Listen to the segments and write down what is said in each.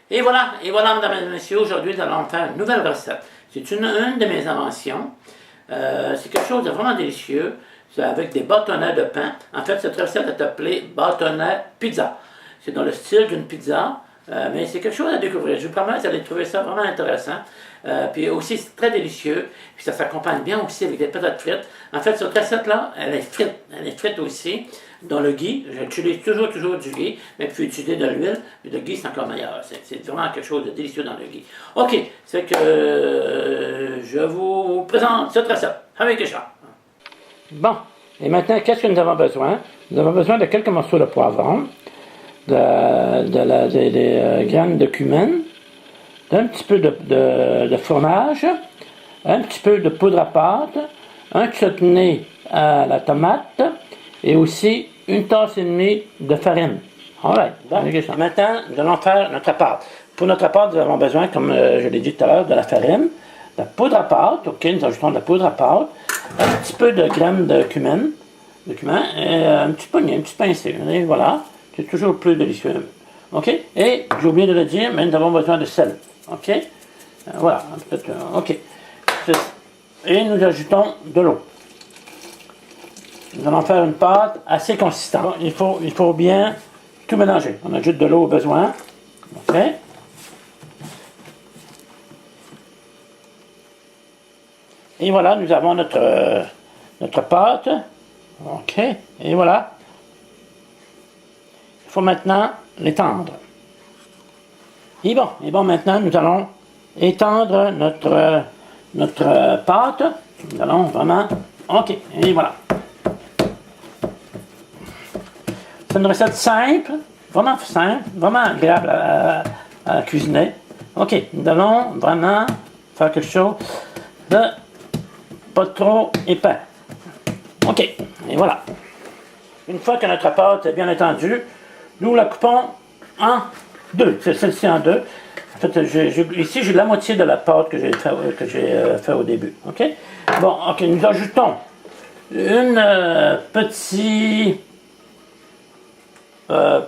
Et voilà, mesdames et messieurs, aujourd'hui, nous allons faire une nouvelle recette. C'est une de mes inventions. C'est quelque chose de vraiment délicieux. C'est avec des bâtonnets de pain. En fait, cette recette est appelée bâtonnet pizza. C'est dans le style d'une pizza, mais c'est quelque chose à découvrir. Je vous promets, vous allez trouver ça vraiment intéressant. Puis aussi, c'est très délicieux. Puis ça s'accompagne bien aussi avec des patates frites. En fait, cette recette-là, elle est frite. Elle est frite aussi dans le ghee. J'utilise toujours du ghee, mais vous pouvez utiliser de l'huile. Mais le ghee, c'est encore meilleur. C'est vraiment quelque chose de délicieux dans le ghee. OK, c'est que je vous présente cette recette avec ça. Bon, et maintenant, qu'est-ce que nous avons besoin? Nous avons besoin de quelques morceaux de poivron, des graines de cumin, d'un petit peu de fromage, un petit peu de poudre à pâte, un chutney à la tomate et aussi une tasse et demie de farine. Alright, bon, maintenant nous allons faire notre pâte. Pour notre pâte, nous avons besoin, comme je l'ai dit tout à l'heure, de la farine, de la poudre à pâte, ok, nous ajoutons de la poudre à pâte, un petit peu de graines de cumin, et un petit poignet, une petite pincée, et voilà, c'est toujours plus délicieux. Ok, et j'ai oublié de le dire, mais nous avons besoin de sel. Ok, voilà, ok. Et nous ajoutons de l'eau. Nous allons faire une pâte assez consistante. Il faut bien tout mélanger. On ajoute de l'eau au besoin. Ok. Et voilà, nous avons notre pâte. Ok, et voilà. Il faut maintenant l'étendre. Et bon, maintenant, nous allons étendre notre pâte. Nous allons vraiment... OK, et voilà. C'est une recette simple, vraiment agréable à cuisiner. OK, nous allons vraiment faire quelque chose de pas trop épais. OK, et voilà. Une fois que notre pâte est bien étendue, nous la coupons en deux, c'est celle-ci en deux. En fait, ici, j'ai la moitié de la pâte que j'ai fait au début. OK? Bon, OK, nous ajoutons un petit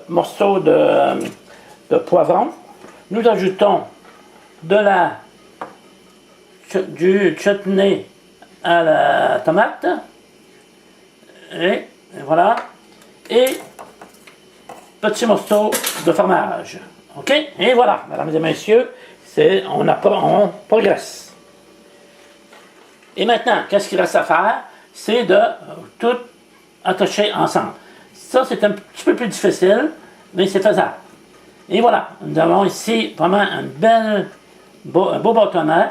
morceau de poivron. Nous ajoutons du chutney à la tomate. Et voilà. Et petit morceau de fromage. OK? Et voilà, mesdames et messieurs, on progresse. Et maintenant, qu'est-ce qu'il reste à faire? C'est de tout attacher ensemble. Ça, c'est un petit peu plus difficile, mais c'est faisable. Et voilà, nous avons ici vraiment un beau bâtonnet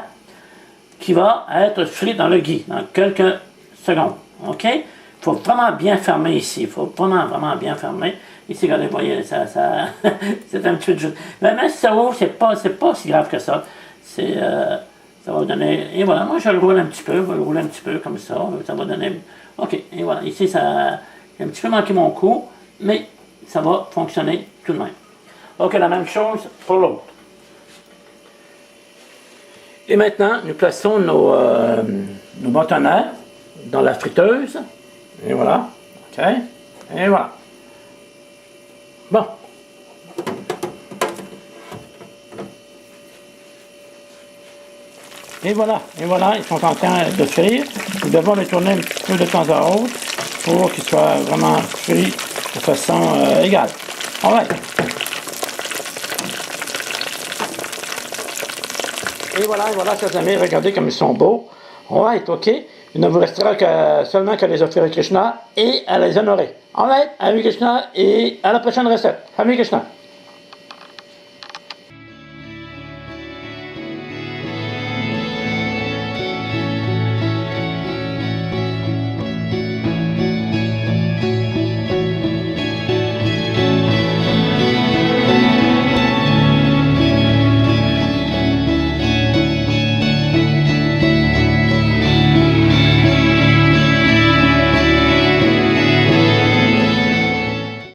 qui va être frit dans le ghee dans quelques secondes. OK? Il faut vraiment bien fermer ici. Il faut vraiment bien fermer. Ici, regardez, vous voyez, c'est un petit peu de jus. Mais même si ça ouvre, c'est pas si grave que ça. Ça va vous donner... Et voilà, moi je le roule un petit peu, comme ça. Ça va donner... OK, et voilà, ici, ça... J'ai un petit peu manqué mon coup, mais ça va fonctionner tout de même. OK, la même chose pour l'autre. Et maintenant, nous plaçons nos bâtonnets dans la friteuse. Et voilà. OK, et voilà. Bon. Et voilà, ils sont en train de frire. Nous devons les tourner un petit peu de temps à autre pour qu'ils soient vraiment frits de façon égale. Alright. Et voilà, chers amis, regardez comme ils sont beaux. Alright, OK. Il ne vous restera seulement qu'à les offrir à Krishna et à les honorer. Alright, Hare Krishna et à la prochaine recette. Hare Krishna.